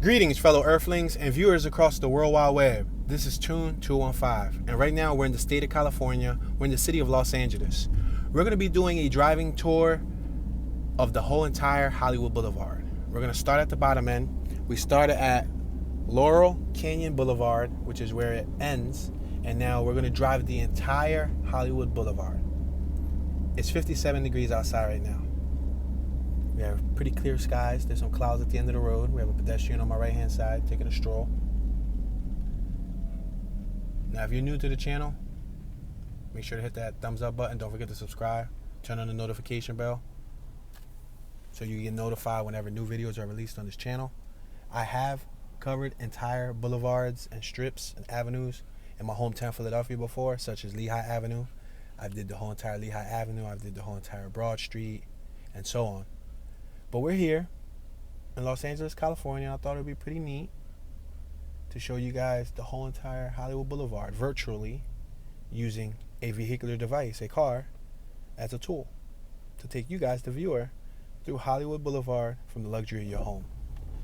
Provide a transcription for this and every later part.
Greetings, fellow Earthlings and viewers across the World Wide Web. This is Tune 215, and right now we're in the state of California. We're in the city of Los Angeles. We're going to be doing a driving tour of the whole entire Hollywood Boulevard. We're going to start at the bottom end. We started at Laurel Canyon Boulevard, which is where it ends, and now we're going to drive the entire Hollywood Boulevard. It's 57 degrees outside right now. We have pretty clear skies. There's some clouds at the end of the road. We have a pedestrian on my right-hand side taking a stroll. Now, if you're new to the channel, make sure to hit that thumbs up button. Don't forget to subscribe. Turn on the notification bell so you get notified whenever new videos are released on this channel. I have covered entire boulevards and strips and avenues in my hometown, Philadelphia, before, such as Lehigh Avenue. I've did the whole entire Lehigh Avenue. I've did the whole entire Broad Street, and so on. But we're here in Los Angeles, California. I thought it would be pretty neat to show you guys the whole entire Hollywood Boulevard virtually using a vehicular device, a car, as a tool to take you guys, the viewer, through Hollywood Boulevard from the luxury of your home.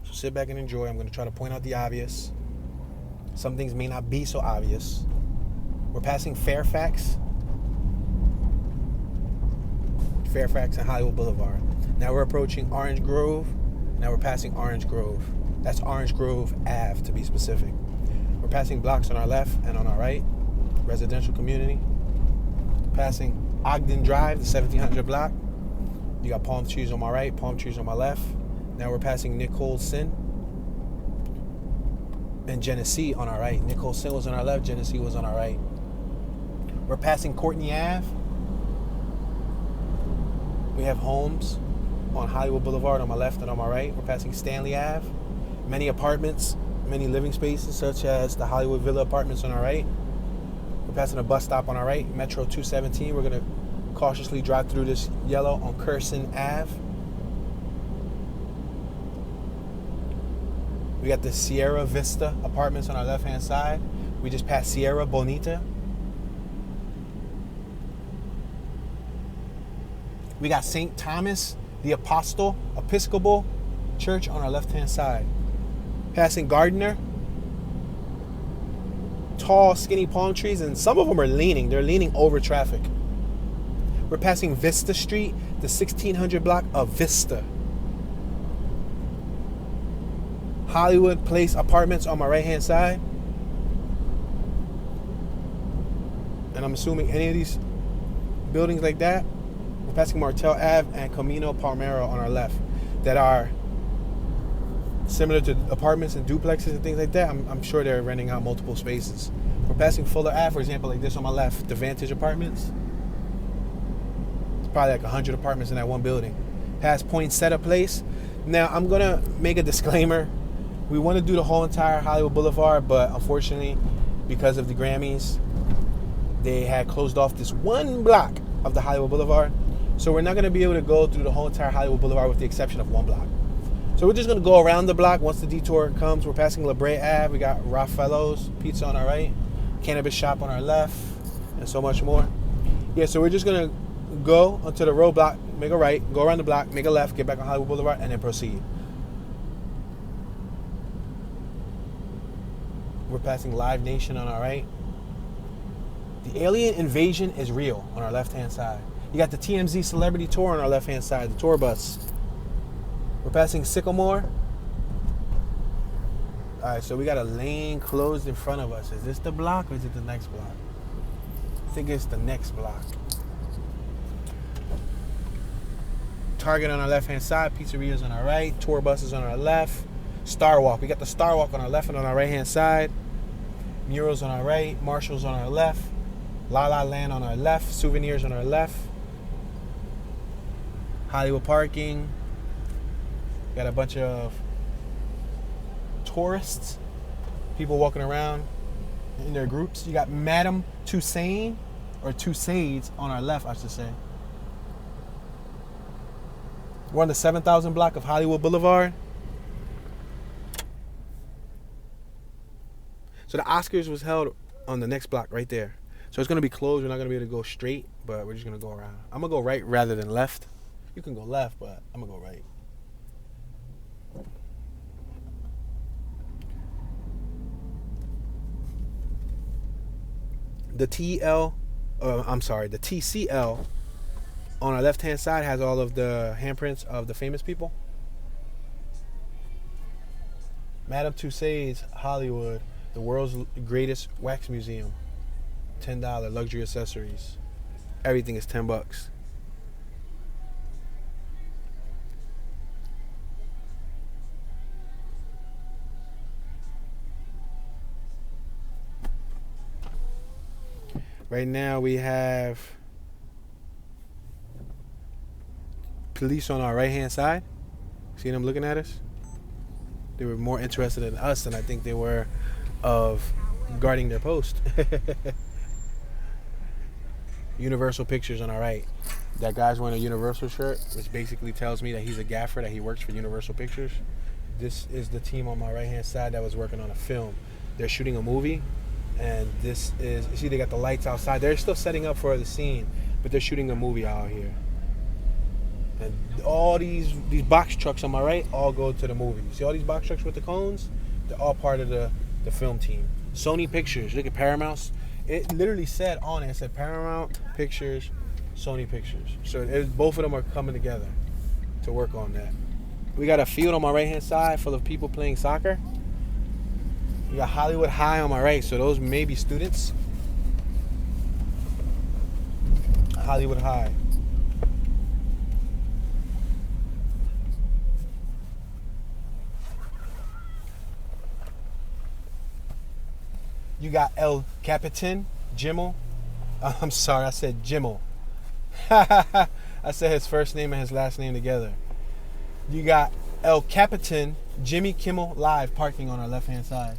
So sit back and enjoy. I'm going to try to point out the obvious. Some things may not be so obvious. We're passing Fairfax and Hollywood Boulevard. Now we're approaching Orange Grove. Now we're passing Orange Grove. That's Orange Grove Ave, to be specific. We're passing blocks on our left and on our right. Residential community. Passing Ogden Drive, the 1700 block. You got palm trees on my right, palm trees on my left. Now we're passing Nicholson and Genesee on our right. Nicholson was on our left, Genesee was on our right. We're passing Courtney Ave. We have homes on Hollywood Boulevard on my left and on my right. We're passing Stanley Ave. Many apartments, many living spaces, such as the Hollywood Villa apartments on our right. We're passing a bus stop on our right, Metro 217. We're going to cautiously drive through this yellow on Curson Ave. We got the Sierra Vista apartments on our left-hand side. We just passed Sierra Bonita. We got St. Thomas the Apostle Episcopal Church on our left-hand side. Passing Gardner. Tall, skinny palm trees, and some of them are leaning. They're leaning over traffic. We're passing Vista Street, the 1600 block of Vista. Hollywood Place Apartments on my right-hand side. And I'm assuming any of these buildings like that. We're passing Martel Ave and Camino Palmero on our left that are similar to apartments and duplexes and things like that. I'm sure they're renting out multiple spaces. We're passing Fuller Ave, for example, like this on my left, the Vantage Apartments. It's probably like 100 apartments in that one building. Past Poinsettia Place. Now, I'm going to make a disclaimer. We want to do the whole entire Hollywood Boulevard, but unfortunately, because of the Grammys, they had closed off this one block of the Hollywood Boulevard. So we're not going to be able to go through the whole entire Hollywood Boulevard with the exception of one block. So we're just going to go around the block once the detour comes. We're passing La Brea Ave. We got Raffaello's Pizza on our right, Cannabis Shop on our left, and so much more. Yeah, so we're just going to go onto the roadblock, make a right, go around the block, make a left, get back on Hollywood Boulevard, and then proceed. We're passing Live Nation on our right. The alien invasion is real on our left-hand side. You got the TMZ Celebrity Tour on our left-hand side, the tour bus. We're passing Sycamore. All right, so we got a lane closed in front of us. Is this the block or is it the next block? I think it's the next block. Target on our left-hand side, pizzerias on our right, tour buses on our left. Star Walk. We got the Star Walk on our left and on our right-hand side. Murals on our right, Marshalls on our left. La La Land on our left, Souvenirs on our left. Hollywood parking. Got a bunch of tourists, people walking around in their groups. You got Madame Tussauds, or Tussauds on our left, I should say. We're on the 7,000 block of Hollywood Boulevard. So the Oscars was held on the next block right there. So it's going to be closed. We're not going to be able to go straight, but we're just going to go around. I'm going to go right rather than left. You can go left, but I'm going to go right. The the TCL on our left-hand side has all of the handprints of the famous people. Madame Tussauds Hollywood, the world's greatest wax museum. $10 luxury accessories. Everything is $10. Right now we have police on our right-hand side. See them looking at us? They were more interested in us than I think they were of guarding their post. Universal Pictures on our right. That guy's wearing a Universal shirt, which basically tells me that he's a gaffer, that he works for Universal Pictures. This is the team on my right-hand side that was working on a film. They're shooting a movie. And this is, you see they got the lights outside. They're still setting up for the scene, but they're shooting a movie out here. And all these box trucks on my right all go to the movie. See all these box trucks with the cones? They're all part of the film team. Sony Pictures, look at Paramount. It literally said on it said Paramount Pictures, Sony Pictures. So both of them are coming together to work on that. We got a field on my right-hand side full of people playing soccer. You got Hollywood High on my right, so those may be students. Hollywood High. You got El Capitan, Jimmel. I'm sorry, I said Jimmel. I said his first name and his last name together. You got El Capitan, Jimmy Kimmel Live parking on our left-hand side.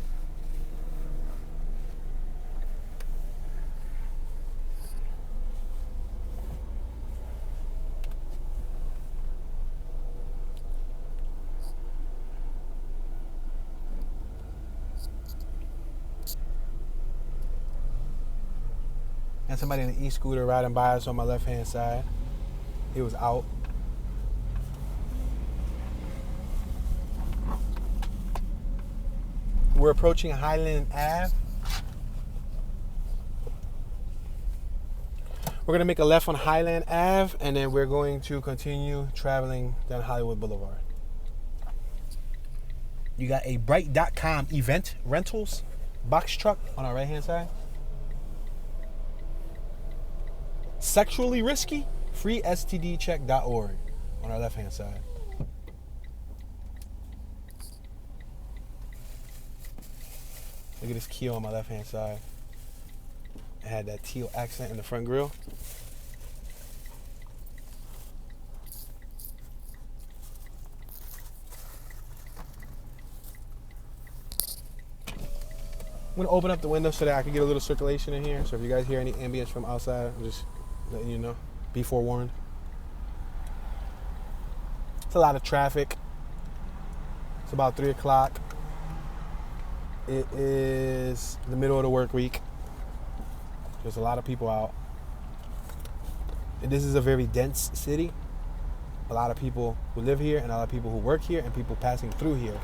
And somebody in an e-scooter riding by us on my left-hand side. He was out. We're approaching Highland Ave. We're going to make a left on Highland Ave, and then we're going to continue traveling down Hollywood Boulevard. You got a Bright.com event rentals box truck on our right-hand side. Sexually risky? FreeSTDcheck.org on our left-hand side. Look at this Kia on my left-hand side. It had that teal accent in the front grille. I'm going to open up the window so that I can get a little circulation in here. So if you guys hear any ambience from outside, I'm just letting you know. Be forewarned. It's a lot of traffic. It's about 3 o'clock. It is the middle of the work week. There's a lot of people out. And this is a very dense city. A lot of people who live here and a lot of people who work here and people passing through here.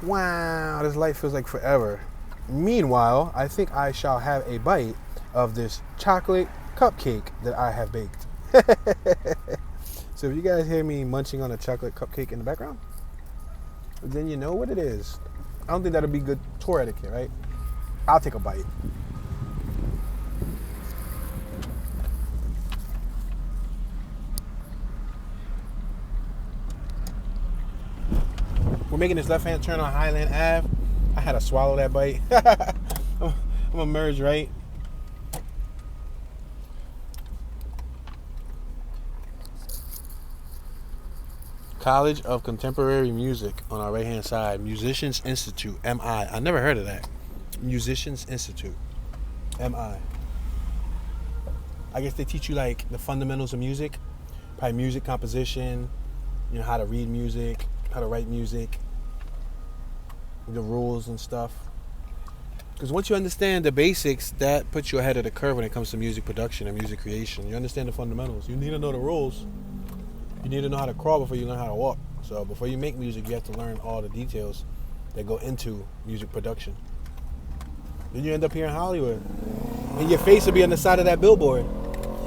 Wow, this light feels like forever. Meanwhile, I think I shall have a bite of this chocolate cupcake that I have baked. So if you guys hear me munching on a chocolate cupcake in the background, then you know what it is. I don't think that'll be good tour etiquette, right? I'll take a bite. We're making this left-hand turn on Highland Ave. I had to swallow that bite. I'm gonna merge right. College of Contemporary Music on our right-hand side. Musicians Institute, MI. I never heard of that. Musicians Institute, MI. I guess they teach you like the fundamentals of music, probably music composition, you know, how to read music, how to write music. the rules and stuff. Because once you understand the basics, that puts you ahead of the curve when it comes to music production and music creation. You understand the fundamentals. You need to know the rules. You need to know how to crawl before you learn how to walk. So before you make music, you have to learn all the details that go into music production. Then you end up here in Hollywood. And your face will be on the side of that billboard.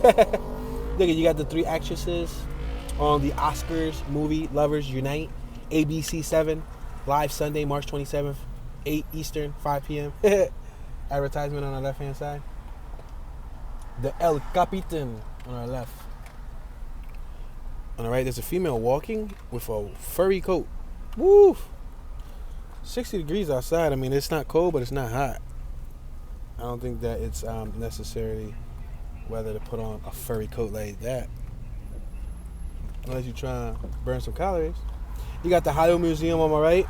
Look at, you got the 3 actresses on the Oscars movie Lovers Unite. ABC 7, live Sunday, March 27th. 8 Eastern, 5 p.m. Advertisement on our left-hand side. The El Capitan on our left. On the right, there's a female walking with a furry coat. Woo! 60 degrees outside. I mean, it's not cold, but it's not hot. I don't think that it's necessarily whether to put on a furry coat like that. Unless you're trying to burn some calories. You got the Hollywood Museum on my right.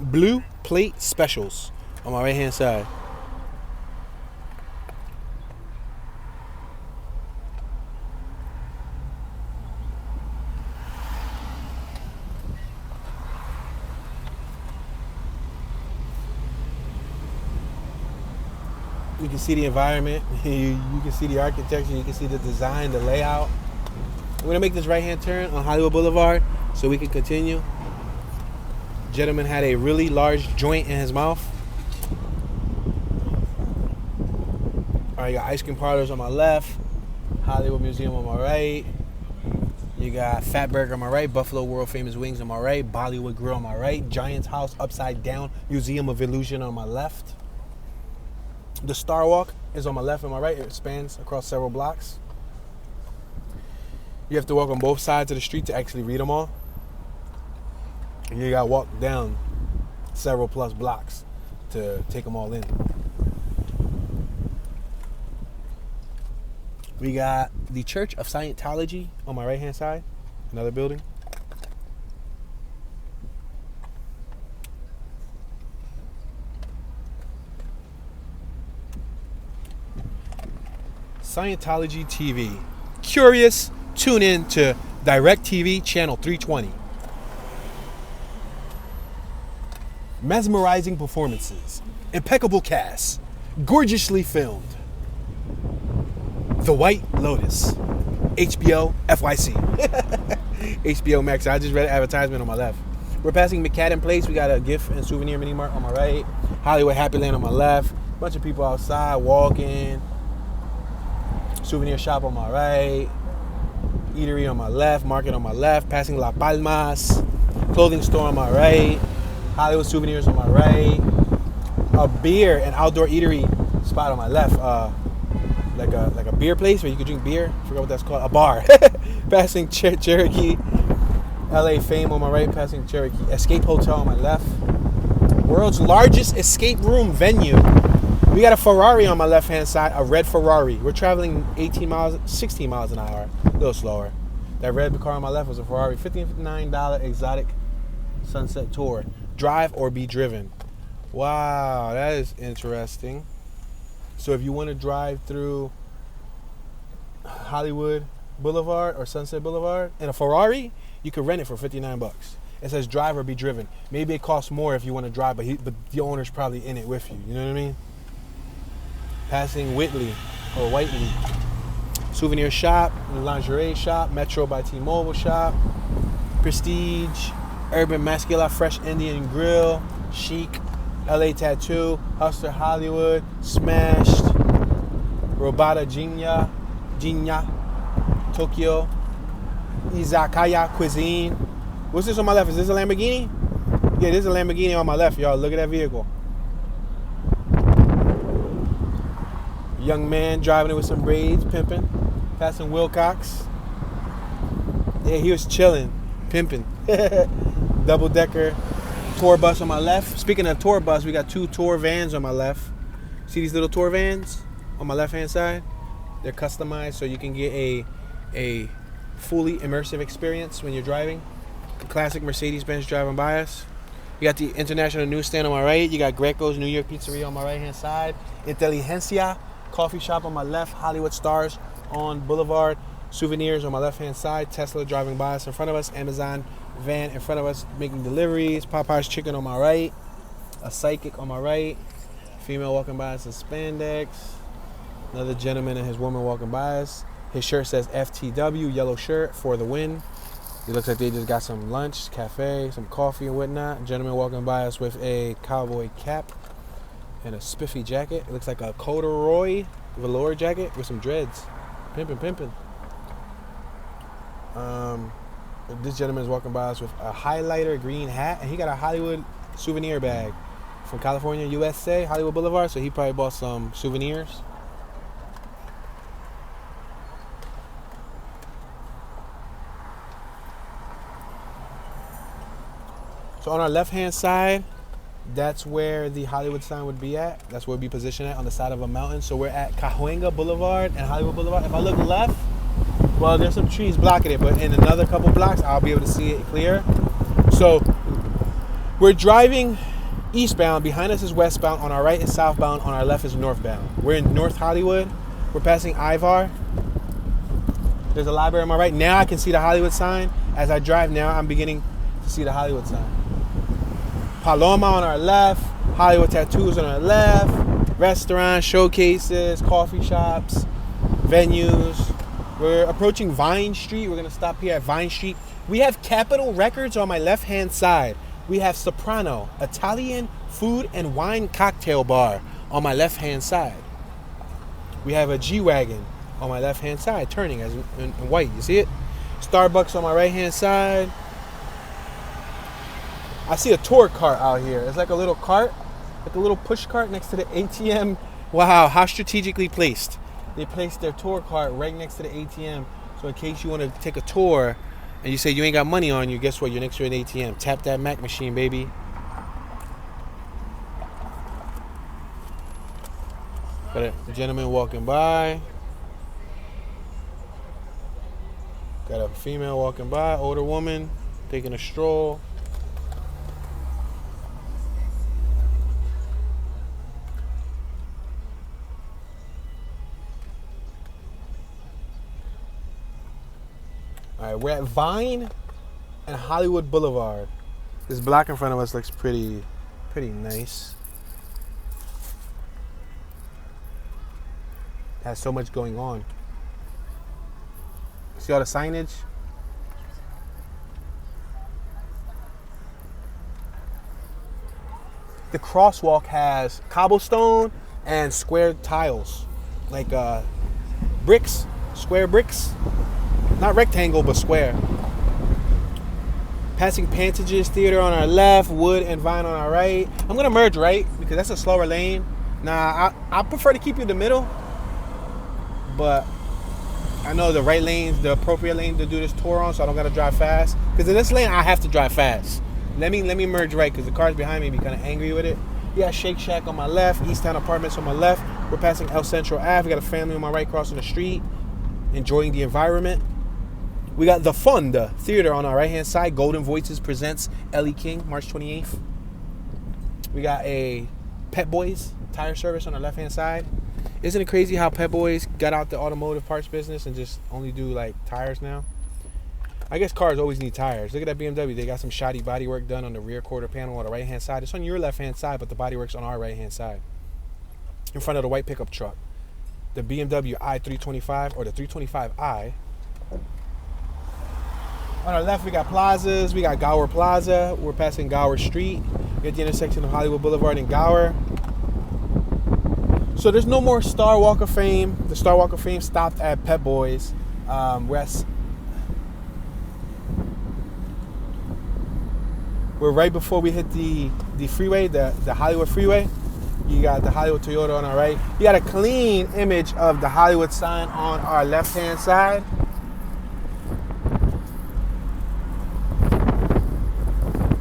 Blue plate specials on my right hand side. You can see the environment, you can see the architecture, you can see the design, the layout. We're gonna make this right hand turn on Hollywood Boulevard so we can continue. Gentleman had a really large joint in his mouth. All right, you got ice cream parlors on my left, Hollywood Museum on my right. You got Fat Burger on my right, Buffalo World Famous Wings on my right, Bollywood Grill on my right, Giant's House Upside Down Museum of Illusion on my left. The Star Walk is on my left and my right. It spans across several blocks. You have to walk on both sides of the street to actually read them all. And you got to walk down several plus blocks to take them all in. We got the Church of Scientology on my right-hand side, another building. Scientology TV. Curious? Tune in to DirecTV Channel 320. Mesmerizing performances, impeccable cast, gorgeously filmed. The White Lotus, HBO FYC. HBO Max. I just read an advertisement on my left. We're passing McCadden Place. We got a gift and souvenir mini mart on my right. Hollywood Happy Land on my left. Bunch of people outside walking. Souvenir shop on my right. Eatery on my left. Market on my left. Passing La Palmas. Clothing store on my right. Hollywood Souvenirs on my right. A beer and outdoor eatery spot on my left. Like a beer place where you could drink beer. I forgot what that's called. A bar. Passing Cherokee. LA Fame on my right. Passing Cherokee. Escape Hotel on my left. World's largest escape room venue. We got a Ferrari on my left hand side. A red Ferrari. We're traveling 16 miles an hour. A little slower. That red car on my left was a Ferrari. $59 exotic Sunset Tour. Drive or be driven. Wow, that is interesting. So if you want to drive through Hollywood Boulevard or Sunset Boulevard in a Ferrari, you could rent it for $59. It says drive or be driven. Maybe it costs more if you want to drive, but the owner's probably in it with you. You know what I mean? Passing Whitley or Whiteley. Souvenir shop, lingerie shop, Metro by T-Mobile shop, Prestige, Urban Masculine Fresh Indian Grill, Chic, LA Tattoo, Hustler Hollywood, Smashed, Robata Jinya, Tokyo, Izakaya Cuisine. What's this on my left? Is this a Lamborghini? Yeah, this is a Lamborghini on my left, y'all. Look at that vehicle. Young man driving it with some braids, pimping. Passing Wilcox. Yeah, he was chilling, pimping. Double-decker tour bus on my left. Speaking of tour bus, we got 2 tour vans on my left. See these little tour vans on my left-hand side? They're customized so you can get a fully immersive experience when you're driving. The classic Mercedes-Benz driving by us. You got the International Newsstand on my right. You got Greco's New York Pizzeria on my right-hand side. Inteligencia Coffee Shop on my left. Hollywood Stars on Boulevard. Souvenirs on my left-hand side. Tesla driving by us in front of us. Amazon van in front of us making deliveries. Popeye's chicken on my right. A psychic on my right. Female walking by us in spandex. Another gentleman and his woman walking by us. His shirt says FTW, yellow shirt, for the win. It looks like they just got some lunch, cafe, some coffee and whatnot. Gentleman walking by us with a cowboy cap and a spiffy jacket. It looks like a corduroy velour jacket with some dreads. Pimpin'. This gentleman is walking by us with a highlighter green hat, and he got a Hollywood souvenir bag from California, USA, Hollywood Boulevard. So he probably bought some souvenirs. So on our left-hand side, that's where the Hollywood sign would be at. That's where we'd be positioned at, on the side of a mountain. So we're at Cahuenga Boulevard and Hollywood Boulevard. If I look left, well, there's some trees blocking it, but in another couple blocks, I'll be able to see it clear. So we're driving eastbound. Behind us is westbound. On our right is southbound. On our left is northbound. We're in North Hollywood. We're passing Ivar. There's a library on my right. Now I can see the Hollywood sign. As I drive now, I'm beginning to see the Hollywood sign. Paloma on our left, Hollywood tattoos on our left, restaurants, showcases, coffee shops, venues. We're approaching Vine Street. We're going to stop here at Vine Street. We have Capitol Records on my left-hand side. We have Soprano, Italian food and wine cocktail bar on my left-hand side. We have a G-Wagon on my left-hand side, turning as in white. You see it? Starbucks on my right-hand side. I see a tour cart out here. It's like a little cart, like a little push cart next to the ATM. Wow, how strategically placed. They placed their tour cart right next to the ATM. So in case you want to take a tour and you say you ain't got money on you, guess what? You're next to an ATM. Tap that Mac machine, baby. Got a gentleman walking by. Got a female walking by, older woman, taking a stroll. All right, we're at Vine and Hollywood Boulevard. This block in front of us looks pretty nice. Has so much going on. See all the signage? The crosswalk has cobblestone and square tiles, like bricks, square bricks. Not rectangle, but square. Passing Pantages Theater on our left, Wood and Vine on our right. I'm going to merge right because that's a slower lane. Nah, I prefer to keep you in the middle. But I know the right lane's the appropriate lane to do this tour on, so I don't got to drive fast. Because in this lane, I have to drive fast. Let me merge right because the cars behind me be kind of angry with it. Yeah, Shake Shack on my left, East Town Apartments on my left. We're passing El Centro Ave. We got a family on my right crossing the street, enjoying the environment. We got the Fonda Theater on our right-hand side. Golden Voices presents Ellie King, March 28th. We got a Pep Boys tire service on our left-hand side. Isn't it crazy how Pep Boys got out the automotive parts business and just only do, like, tires now? I guess cars always need tires. Look at that BMW. They got some shoddy body work done on the rear quarter panel on the right-hand side. It's on your left-hand side, but the body work's on our right-hand side. In front of the white pickup truck. The BMW i325 or the 325i. On our left, we got plazas. We got Gower Plaza. We're passing Gower Street. We're at the intersection of Hollywood Boulevard and Gower. So there's no more Star Walk of Fame. The Star Walk of Fame stopped at Pep Boys. We're right before we hit the freeway, the Hollywood freeway. You got the Hollywood Toyota on our right. You got a clean image of the Hollywood sign on our left-hand side.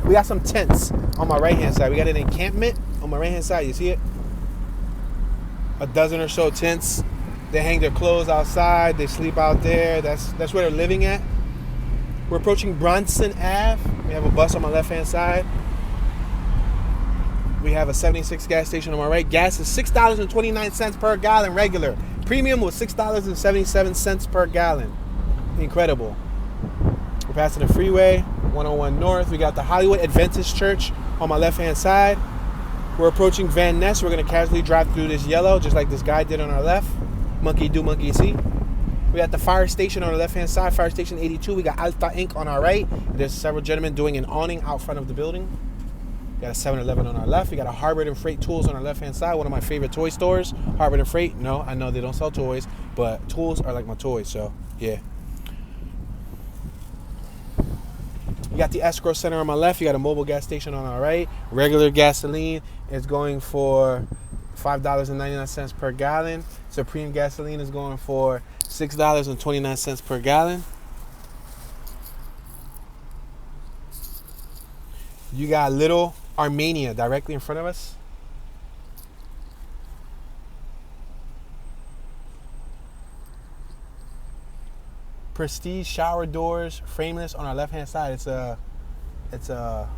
We got some tents on my right-hand side. We got an encampment on my right-hand side. You see it? A dozen or so tents. They hang their clothes outside. They sleep out there. That's where they're living at. We're approaching Bronson Ave. We have a bus on my left-hand side. We have a 76 gas station on my right. Gas is $6.29 per gallon regular. Premium was $6.77 per gallon. incredible. We're passing the freeway, 101 North. We got the Hollywood Adventist Church on my left-hand side. We're approaching Van Ness. We're going to casually drive through this yellow, just like this guy did on our left. Monkey do, monkey see. We got the fire station on the left-hand side, Fire Station 82. We got Alta Inc. on our right. There's several gentlemen doing an awning out front of the building. We got a 7-Eleven on our left. We got a Harbor and Freight Tools on our left-hand side, one of my favorite toy stores. Harbor and Freight, no, I know they don't sell toys, but tools are like my toys, so yeah. You got the escrow center on my left. You got a mobile gas station on our right. Regular gasoline is going for $5.99 per gallon. Supreme gasoline is going for $6.29 per gallon. You got Little Armenia directly in front of us. Prestige shower doors, frameless on our left-hand side. It's a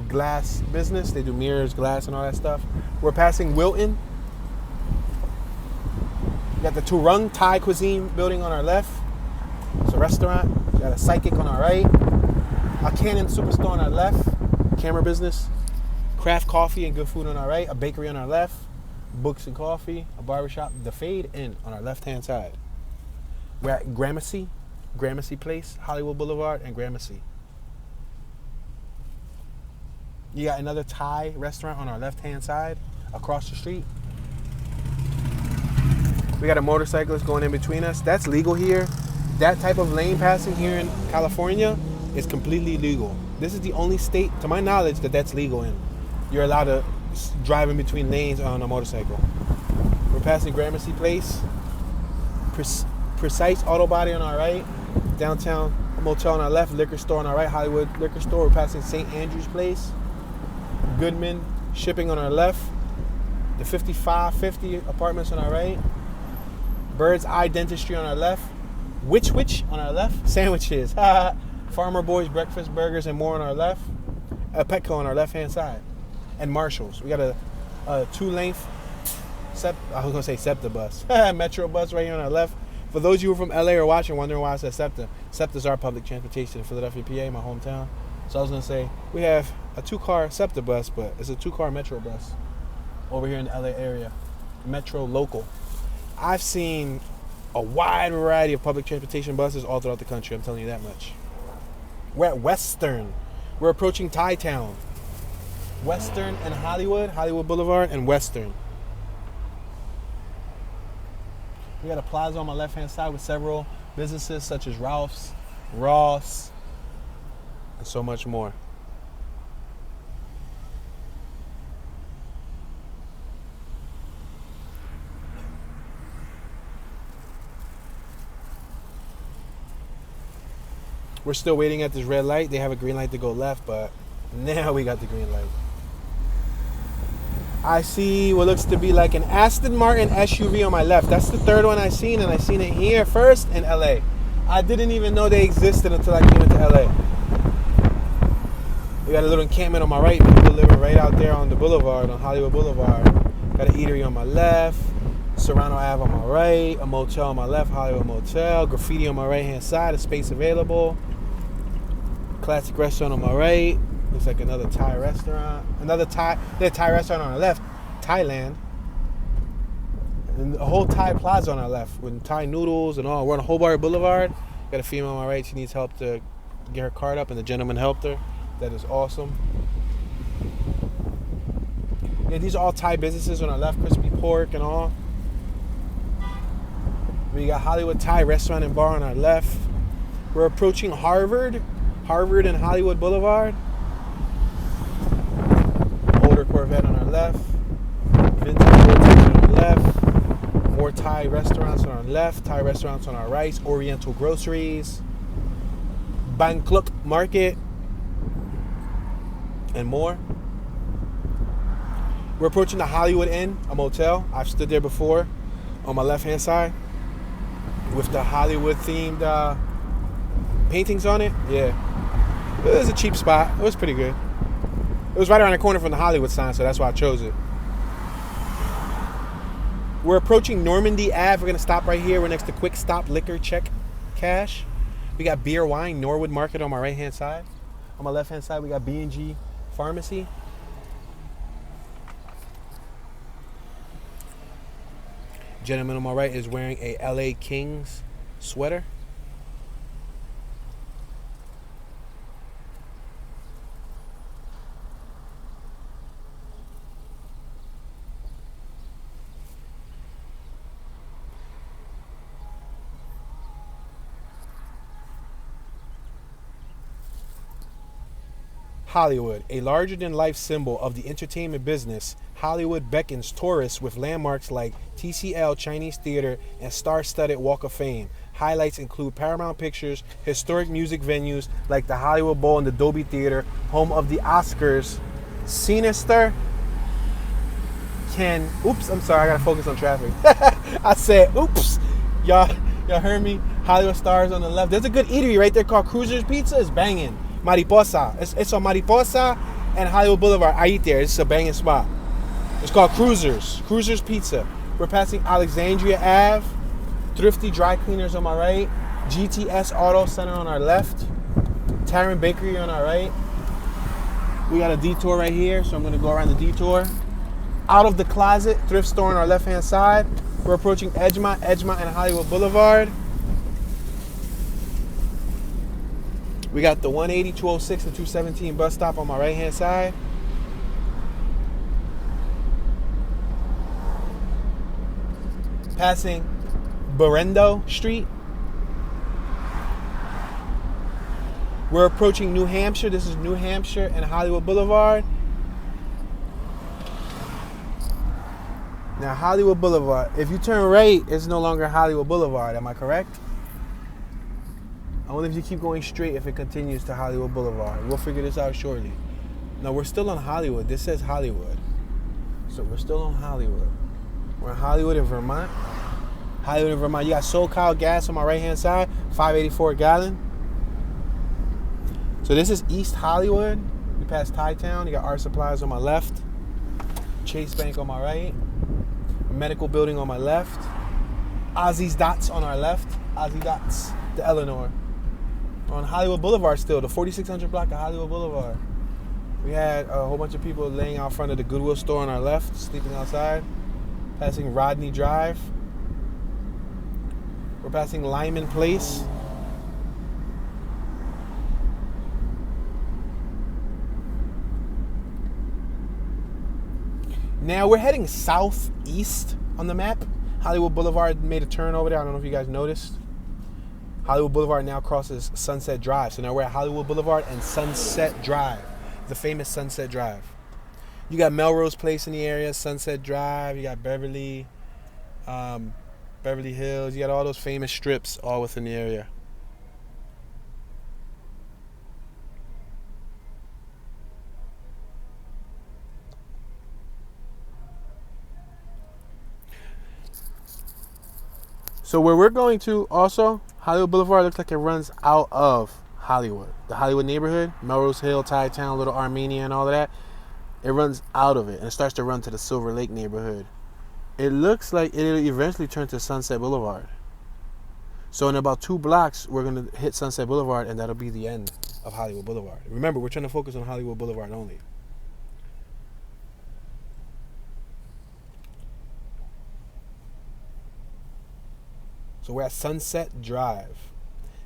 glass business. They do mirrors, glass, and all that stuff. We're passing Wilton. We got the Turung Thai Cuisine building on our left. It's a restaurant. We got a Psychic on our right. A Canon Superstore on our left. Camera business. Craft Coffee and Good Food on our right. A bakery on our left. Books and coffee. A barbershop. The Fade Inn on our left-hand side. We're at Gramercy Place, Hollywood Boulevard, and Gramercy. You got another Thai restaurant on our left-hand side, across the street. We got a motorcyclist going in between us. That's legal here. That type of lane passing here in California is completely legal. This is the only state, to my knowledge, that's legal in. You're allowed to drive in between lanes on a motorcycle. We're passing Gramercy Place. Precise Auto Body on our right, Downtown Motel on our left, Liquor Store on our right, Hollywood Liquor Store. We're passing St. Andrew's Place, Goodman Shipping on our left, the 5550 apartments on our right, Bird's Eye Dentistry on our left, Witch on our left, sandwiches, Farmer Boys Breakfast Burgers and more on our left, a Petco on our left-hand side, and Marshalls. We got a 2-lane, I was going to say SEPTA bus, Metro bus right here on our left. For those of you who are from LA or watching, wondering why I said SEPTA, SEPTA is our public transportation in Philadelphia, PA, my hometown. So I was going to say, we have a 2-car SEPTA bus, but it's a 2-car Metro bus over here in the LA area. Metro local. I've seen a wide variety of public transportation buses all throughout the country, I'm telling you that much. We're at Western. We're approaching Thai Town. Western and Hollywood Boulevard and Western. We got a plaza on my left-hand side with several businesses such as Ralph's, Ross, and so much more. We're still waiting at this red light. They have a green light to go left, but now we got the green light. I see what looks to be like an Aston Martin SUV on my left. That's the third one I seen, and I seen it here first in LA. I didn't even know they existed until I came into LA. We got a little encampment on my right. People living right out there on the boulevard, on Hollywood Boulevard. Got an eatery on my left. Serrano Ave on my right. A motel on my left, Hollywood Motel. Graffiti on my right-hand side, a space available. Classic restaurant on my right. Looks like another Thai restaurant. There's a Thai restaurant on our left. Thailand. And a whole Thai plaza on our left with Thai noodles and all. We're on Hobart Boulevard. Got a female on my right. She needs help to get her card up, and the gentleman helped her. That is awesome. Yeah, these are all Thai businesses on our left. Crispy pork and all. We got Hollywood Thai restaurant and bar on our left. We're approaching Harvard and Hollywood Boulevard. Older Corvette on our left. Vintage on our left. More Thai restaurants on our left. Thai restaurants on our right. Oriental Groceries. Bangkok Market. And more. We're approaching the Hollywood Inn, a motel. I've stood there before on my left-hand side with the Hollywood themed paintings on it. Yeah. It was a cheap spot. It was pretty good. It was right around the corner from the Hollywood sign, so that's why I chose it. We're approaching Normandy Ave. We're going to stop right here. We're next to Quick Stop Liquor Check Cash. We got Beer Wine, Norwood Market on my right-hand side. On my left-hand side, we got B&G Pharmacy. Gentleman on my right is wearing a LA Kings sweater. Hollywood, a larger-than-life symbol of the entertainment business, Hollywood beckons tourists with landmarks like TCL Chinese Theater and star-studded Walk of Fame. Highlights include Paramount Pictures, historic music venues like the Hollywood Bowl and the Dolby Theater, home of the Oscars. Sinister can... Oops, I'm sorry, I gotta focus on traffic. I said, oops. Y'all heard me? Hollywood Stars on the left. There's a good eatery right there called Cruiser's Pizza. It's banging. Mariposa. It's on Mariposa and Hollywood Boulevard. I eat there. It's a banging spot. It's called Cruiser's Pizza. We're passing Alexandria Ave. Thrifty Dry Cleaners on my right. GTS Auto Center on our left. Taryn Bakery on our right. We got a detour right here, so I'm going to go around the detour. Out of the Closet thrift store on our left-hand side. We're approaching Edgemont and Hollywood Boulevard. We got the 180, 206, and 217 bus stop on my right-hand side. Passing Berendo Street. We're approaching New Hampshire. This is New Hampshire and Hollywood Boulevard. Now, Hollywood Boulevard. If you turn right, it's no longer Hollywood Boulevard. Am I correct? I wonder if you keep going straight if it continues to Hollywood Boulevard. We'll figure this out shortly. No, we're still on Hollywood. This says Hollywood. So we're still on Hollywood. We're in Hollywood in Vermont. Hollywood in Vermont. You got SoCal Gas on my right-hand side. $5.84 a gallon. So this is East Hollywood. We passed Thai Town. You got Art Supplies on my left. Chase Bank on my right. Medical Building on my left. Ozzy's Dots on our left. Ozzy Dots. The Eleanor. On Hollywood Boulevard still, the 4600 block of Hollywood Boulevard. We had a whole bunch of people laying out front of the Goodwill store on our left, sleeping outside. Passing Rodney Drive. We're passing Lyman Place. Now we're heading southeast on the map. Hollywood Boulevard made a turn over there. I don't know if you guys noticed. Hollywood Boulevard now crosses Sunset Drive. So now we're at Hollywood Boulevard and Sunset Drive, the famous Sunset Drive. You got Melrose Place in the area, Sunset Drive. You got Beverly Hills. You got all those famous strips all within the area. So where we're going to also, Hollywood Boulevard looks like it runs out of Hollywood. The Hollywood neighborhood, Melrose Hill, Thai Town, Little Armenia and all of that. It runs out of it and it starts to run to the Silver Lake neighborhood. It looks like it'll eventually turn to Sunset Boulevard. So in about 2 blocks, we're going to hit Sunset Boulevard and that'll be the end of Hollywood Boulevard. Remember, we're trying to focus on Hollywood Boulevard only. So we're at Sunset Drive.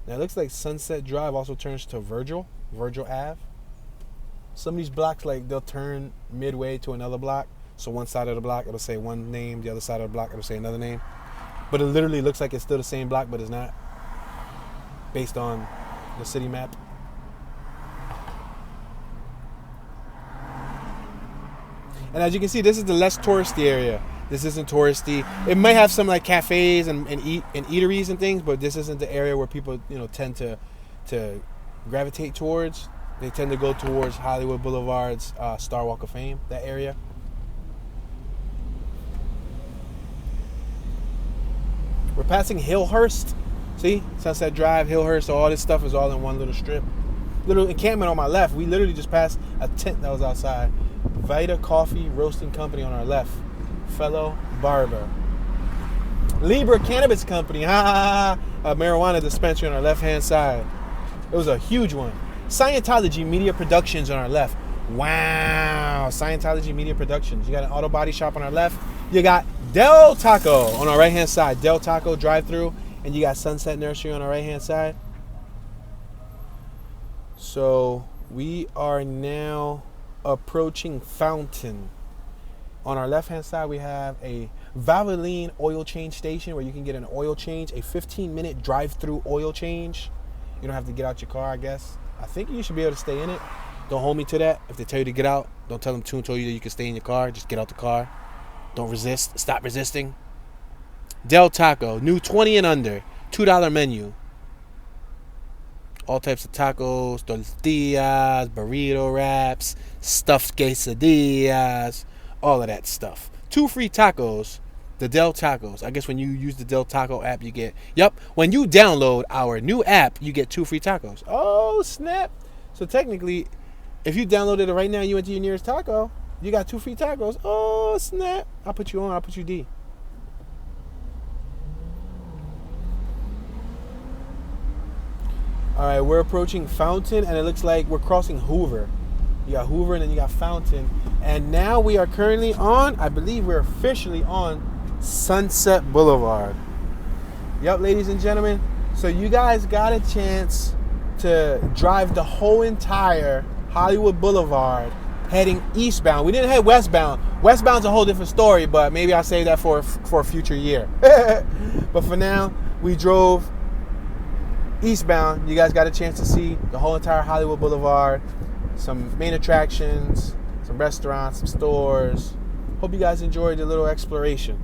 Now it looks like Sunset Drive also turns to Virgil Ave. Some of these blocks, like they'll turn midway to another block. So one side of the block, it'll say one name. The other side of the block, it'll say another name. But it literally looks like it's still the same block, but it's not. Based on the city map. And as you can see, this is the less touristy area. This isn't touristy. It might have some like cafes and eateries and things, but this isn't the area where people, tend to gravitate towards. They tend to go towards Hollywood Boulevard's Star Walk of Fame, that area. We're passing Hillhurst. See? Sunset Drive, Hillhurst, so all this stuff is all in one little strip. Little encampment on my left. We literally just passed a tent that was outside. Vita Coffee Roasting Company on our left. Fellow Barber. Libra Cannabis Company. A marijuana dispensary on our left-hand side. It was a huge one. Scientology Media Productions on our left. Wow. Scientology Media Productions. You got an auto body shop on our left. You got Del Taco on our right-hand side. Del Taco drive-through. And you got Sunset Nursery on our right-hand side. So we are now approaching Fountain. On our left-hand side, we have a Valvoline oil change station where you can get an oil change, a 15-minute drive-through oil change. You don't have to get out your car, I guess. I think you should be able to stay in it. Don't hold me to that. If they tell you to get out, don't tell them Tune told you that you can stay in your car. Just get out the car. Don't resist. Stop resisting. Del Taco, new 20 and under, $2 menu. All types of tacos, tortillas, burrito wraps, stuffed quesadillas, all of that stuff. 2 free tacos, the Del Tacos. I guess when you use the Del Taco app, you get, when you download our new app, you get 2 free tacos. Oh, snap. So technically, if you downloaded it right now, you went to your nearest taco, you got 2 free tacos. Oh, snap. I'll put you on, I'll put you D. All right, we're approaching Fountain, and it looks like we're crossing Hoover. You got Hoover, and then you got Fountain. And now we are currently on, I believe we're officially on Sunset Boulevard. Yep, ladies and gentlemen. So you guys got a chance to drive the whole entire Hollywood Boulevard heading eastbound. We didn't head westbound. Westbound's a whole different story, but maybe I'll save that for a future year. But for now, we drove eastbound. You guys got a chance to see the whole entire Hollywood Boulevard, some main attractions, some restaurants, some stores. Hope you guys enjoyed the little exploration.